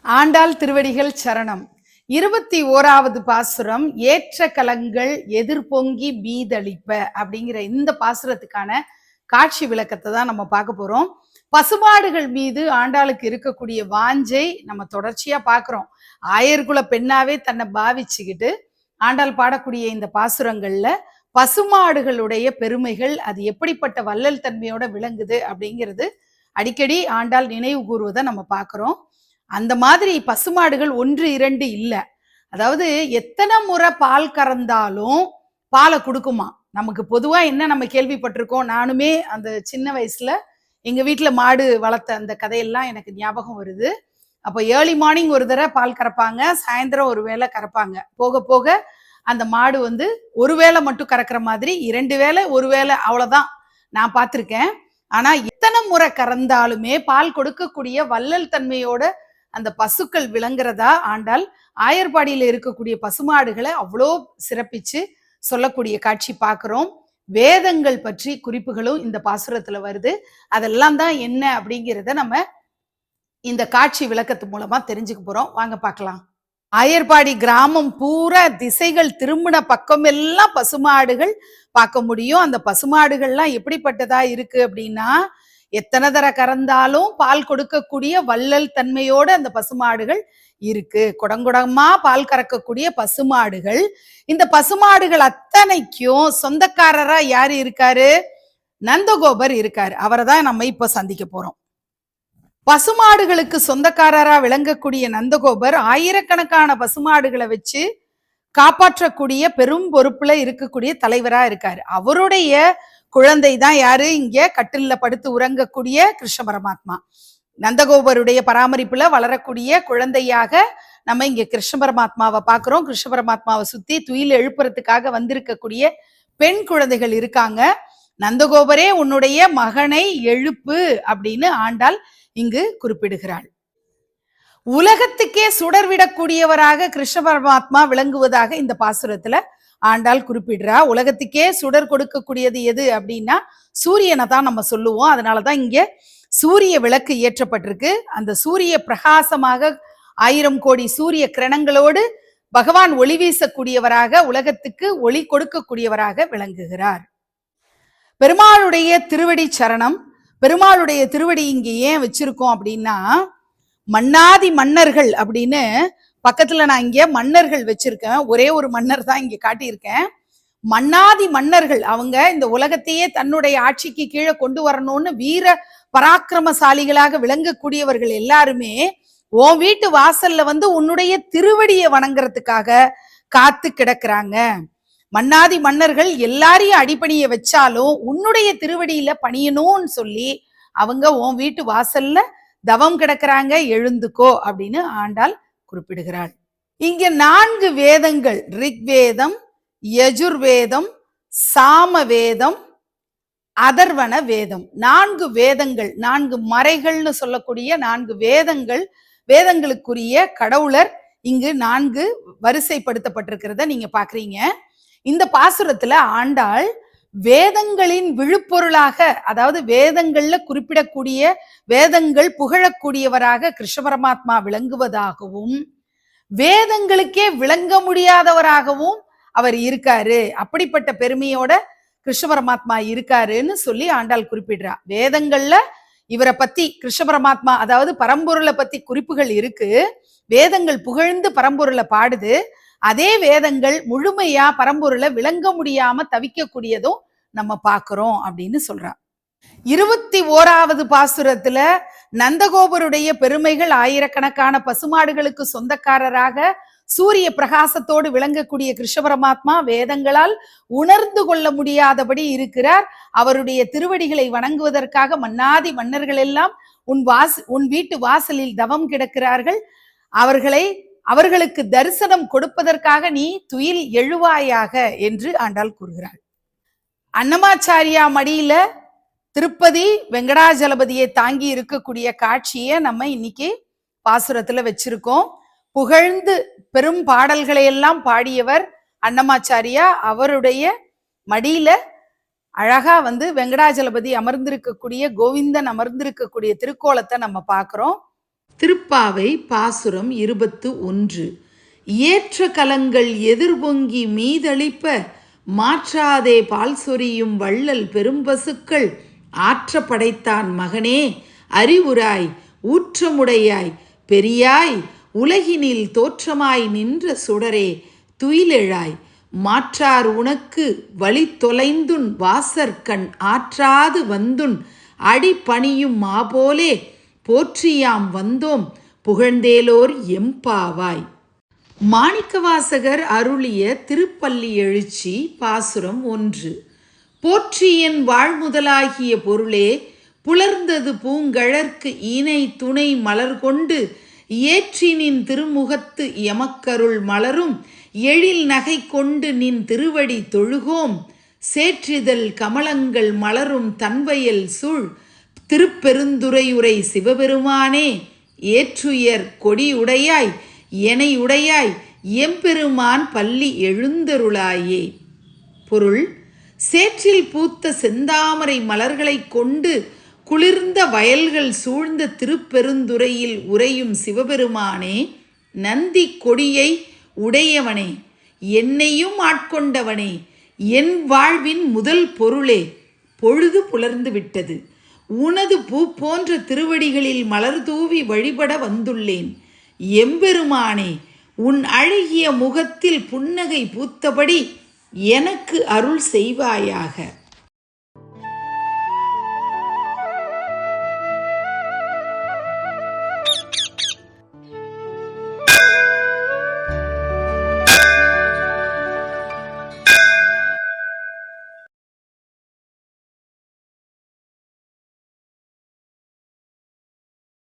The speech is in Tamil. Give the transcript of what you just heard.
ஆண்டாள் திருவடிகள் சரணம். 21வது பாசுரம், ஏற்ற கலங்கள் எதிர்பொங்கி மீதளிப்ப அப்படிங்கிற இந்த பாசுரத்துக்கான காட்சி விளக்கத்தை தான் நம்ம பார்க்க போறோம். பசுமாடுகள் மீது ஆண்டாளுக்கு இருக்கக்கூடிய வாஞ்சை நம்ம தொடர்ச்சியா பார்க்கிறோம். ஆயர்குல பெண்ணாவே தன்னை பாவிச்சுக்கிட்டு ஆண்டாள் பாடக்கூடிய இந்த பாசுரங்கள்ல பசுமாடுகளுடைய பெருமைகள், அது எப்படிப்பட்ட வள்ளல் தன்மையோட விளங்குது அப்படிங்கிறது அடிக்கடி ஆண்டாள் நினைவு கூறுவதை நம்ம பார்க்கிறோம். அந்த மாதிரி பசுமாடுகள் 1 2 இல்ல. அதாவது எத்தனை முறை பால் கறந்தாலும் பாலை கொடுக்குமா. நமக்கு பொதுவா என்ன நம்ம கேள்விப்பட்டிருக்கோம், நானுமே அந்த சின்ன வயசுல எங்க வீட்டுல மாடு வளர்த்த அந்த கதையெல்லாம் எனக்கு ஞாபகம் வருது. அப்போ ஏர்லி மார்னிங் ஒரு தடவை பால் கறப்பாங்க, சாயந்தரம் ஒரு வேளை கறப்பாங்க. போக போக அந்த மாடு வந்து ஒரு வேளை மட்டும் கறக்கிற மாதிரி 2 வேளை 1 வேளை அவ்வளவுதான் நான் பார்த்திருக்கேன். ஆனா எத்தனை முறை கறந்தாலுமே பால் கொடுக்கக்கூடிய வள்ளல் தன்மையோட அந்த பசுக்கள் விளங்குறதா ஆண்டாள் ஆயர்பாடியில இருக்கக்கூடிய பசுமாடுகளை அவ்வளோ சிறப்பிச்சு சொல்லக்கூடிய காட்சி பார்க்கிறோம். வேதங்கள் பற்றி குறிப்புகளும் இந்த பாசுரத்துல வருது. அதெல்லாம் தான் என்ன அப்படிங்கிறத நம்ம இந்த காட்சி விளக்கத்து மூலமா தெரிஞ்சுக்க போறோம். வாங்க பார்க்கலாம். ஆயர்பாடி கிராமம் பூரா திசைகள் திரும்பின பக்கம் எல்லாம் பசுமாடுகள் பார்க்க முடியும். அந்த பசுமாடுகள்லாம் எப்படிப்பட்டதா இருக்கு அப்படின்னா, எத்தனை தர கறந்தாலும் பால் கொடுக்கக்கூடிய வள்ளல் தன்மையோட அந்த பசுமாடுகள் இருக்கு. குடங்குடமா பால் கறக்கக்கூடிய பசுமாடுகள். இந்த பசுமாடுகள் அத்தனைக்கும் சொந்தக்காரரா யாரு இருக்காரு? நந்தகோபர் இருக்காரு. அவரை தான் நம்ம இப்ப சந்திக்க போறோம். பசுமாடுகளுக்கு சொந்தக்காரரா விளங்கக்கூடிய நந்தகோபர் ஆயிரக்கணக்கான பசுமாடுகளை வச்சு காப்பாற்றக்கூடிய பெரும் பொறுப்புல இருக்கக்கூடிய தலைவரா இருக்காரு. அவருடைய குழந்தை தான் யாரு? இங்க கட்டில்ல படுத்து உறங்கக்கூடிய கிருஷ்ண பரமாத்மா. நந்தகோபருடைய பராமரிப்புல வளரக்கூடிய குழந்தையாக நம்ம இங்க கிருஷ்ண பரமாத்மாவை பார்க்கிறோம். கிருஷ்ண பரமாத்மாவை சுத்தி துயில் எழுப்புறதுக்காக வந்திருக்கக்கூடிய பெண் குழந்தைகள் இருக்காங்க. நந்தகோபரே உன்னுடைய மகனை எழுப்பு அப்படின்னு ஆண்டாள் இங்கு குறிப்பிடுகிறாள். உலகத்துக்கே சுடர்விடக்கூடியவராக கிருஷ்ண பரமாத்மா விளங்குவதாக இந்த பாசுரத்துல ஆண்டாள் குறிப்பிடுறா. உலகத்துக்கே சுடர் கொடுக்கக்கூடியது எது அப்படின்னா சூரியனை தான் நம்ம சொல்லுவோம். அதனாலதான் இங்க சூரிய விளக்கு ஏற்றப்பட்டிருக்கு. அந்த சூரிய பிரகாசமாக 1000 கோடி சூரிய கிரணங்களோடு பகவான் ஒளி வீசக்கூடியவராக, உலகத்துக்கு ஒளி கொடுக்கக்கூடியவராக விளங்குகிறார். பெருமாளுடைய திருவடி சரணம். பெருமாளுடைய திருவடி இங்க ஏன் வச்சிருக்கோம் அப்படின்னா, மன்னாதி மன்னர்கள் அப்படின்னு பக்கத்துல நான் இங்க மன்னர்கள் வச்சிருக்கேன். ஒரே ஒரு மன்னர் தான் இங்க காட்டியிருக்கேன். மன்னாதி மன்னர்கள் அவங்க இந்த உலகத்தையே தன்னுடைய ஆட்சிக்கு கீழே கொண்டு வரணும்னு வீர பராக்கிரமசாலிகளாக விளங்கக்கூடியவர்கள் எல்லாருமே உன் வீட்டு வாசல்ல வந்து உன்னுடைய திருவடியை வணங்குறதுக்காக காத்து கிடக்குறாங்க. மன்னாதி மன்னர்கள் எல்லாரையும் அடிப்பணிய வச்சாலும் உன்னுடைய திருவடியில பணியணும்னு சொல்லி அவங்க உன் வீட்டு வாசல்ல தவம் கிடக்குறாங்க, எழுந்துக்கோ அப்படின்னு ஆண்டாள் குறிப்பிடுகிறாள். இங்க 4 வேதங்கள், ரிக்வேதம், யஜுர்வேதம், சாமவேதம், அதர்வண வேதம், 4 வேதங்கள், 4 மறைகள்னு சொல்லக்கூடிய 4 வேதங்கள், வேதங்களுக்குரிய கடவுளர் இங்கு 4 வரிசைப்படுத்தப்பட்டிருக்கிறத நீங்க பாக்குறீங்க. இந்த பாசுரத்துல ஆண்டாள் வேதங்களின் விழுப்பொருளாக, அதாவது வேதங்கள்ல குறிப்பிடக்கூடிய வேதங்கள் புகழக்கூடியவராக கிருஷ்ண பரமாத்மா விளங்குவதாகவும், வேதங்களுக்கே விளங்க முடியாதவராகவும் அவர் இருக்காரு. அப்படிப்பட்ட பெருமையோட கிருஷ்ண பரமாத்மா இருக்காருன்னு சொல்லி ஆண்டாள் குறிப்பிடுறா. வேதங்கள்ல இவரை பத்தி கிருஷ்ண பரமாத்மா, அதாவது பரம்பொருளை பத்தி குறிப்புகள் இருக்கு. வேதங்கள் புகழ்ந்து பரம்பொருளை பாடுது. அதே வேதங்கள் முழுமையா பரம்பொருளை விளங்க முடியாம தவிக்கக்கூடியதும் நம்ம பார்க்கிறோம் அப்படின்னு சொல்றா. 21வது பாசுரத்துல நந்தகோபருடைய பெருமைகள், ஆயிரக்கணக்கான பசுமாடுகளுக்கு சொந்தக்காரராக சூரிய பிரகாசத்தோடு விளங்கக்கூடிய கிருஷ்ண பரமாத்மா வேதங்களால் உணர்ந்து கொள்ள முடியாதபடி இருக்கிறார். அவருடைய திருவடிகளை வணங்குவதற்காக மன்னாதி மன்னர்கள் எல்லாம் உன் வீட்டு வாசலில் தவம் கிடக்கிறார்கள். அவர்களுக்கு தரிசனம் கொடுப்பதற்காக நீ துயில் எழுவாயாக என்று ஆண்டாள் கூறுகிறாள். அன்னமாச்சாரியா மடியில திருப்பதி வெங்கடாஜலபதியை தாங்கி இருக்கக்கூடிய காட்சியை நம்ம இன்னைக்கு பாசுரத்துல வச்சிருக்கோம். புகழ்ந்து பெரும் பாடல்களை எல்லாம் பாடியவர் அன்னமாச்சாரியா. அவருடைய மடியில அழகா வந்து வெங்கடாஜலபதி அமர்ந்திருக்கக்கூடிய, கோவிந்தன் அமர்ந்திருக்கக்கூடிய திருக்கோலத்தை நம்ம பார்க்கிறோம். திருப்பாவை பாசுரம் 21. ஏற்ற கலங்கள் எதிர்பொங்கி மீதளிப்ப மாற்றாதே பால் சொரியும் வள்ளல் பெரும்பசுக்கள் ஆற்ற படைத்தான் மகனே அறிவுராய் ஊற்றமுடையாய் பெரியாய் உலகினில் தோற்றமாய் நின்ற சுடரே துயிலெழாய் மாற்றார் உனக்கு வழி தொலைந்துன் வாசற்கண் ஆற்றாது வந்துன் அடி பணியும் மாபோலே போற்றியாம் வந்தோம் புகழ்ந்தேலோர் எம்பாவாய். மாணிக்கவாசகர் அருளிய திருப்பள்ளி எழுச்சி பாசுரம் 1. போற்றியன் வாழ்முதலாகிய பொருளே புலர்ந்தது பூங்கழற்கு ஈனை துணை மலர் கொண்டு ஏற்றினின் திருமுகத்து எமக்கருள் மலரும் எழில் நகை கொண்டு நின் திருவடி தொழுகோம் சேற்றிதழ் கமலங்கள் மலரும் தன்வயல் சூழ் திருப்பெருந்துறையுரை சிவபெருமானே ஏற்றுயர் கொடியுடையாய் எனையுடையாய் எம்பெருமான் பள்ளி எழுந்தருளாயே. பொருள்: சேற்றில் பூத்த செந்தாமரை மலர்களை கொண்டு குளிர்ந்த வயல்கள் சூழ்ந்த திருப்பெருந்துறையில் உறையும் சிவபெருமானே, நந்தி கொடியை உடையவனே, என்னையும் ஆட்கொண்டவனே, என் வாழ்வின் முதல் பொருளே, பொழுது புலர்ந்து விட்டது. உனது பூ போன்ற திருவடிகளில் மலர் தூவி வழிபட வந்துள்ளேன். எம்பெருமானே, உன் அழகிய முகத்தில் புன்னகை பூத்தபடி எனக்கு அருள் செய்வாயாக.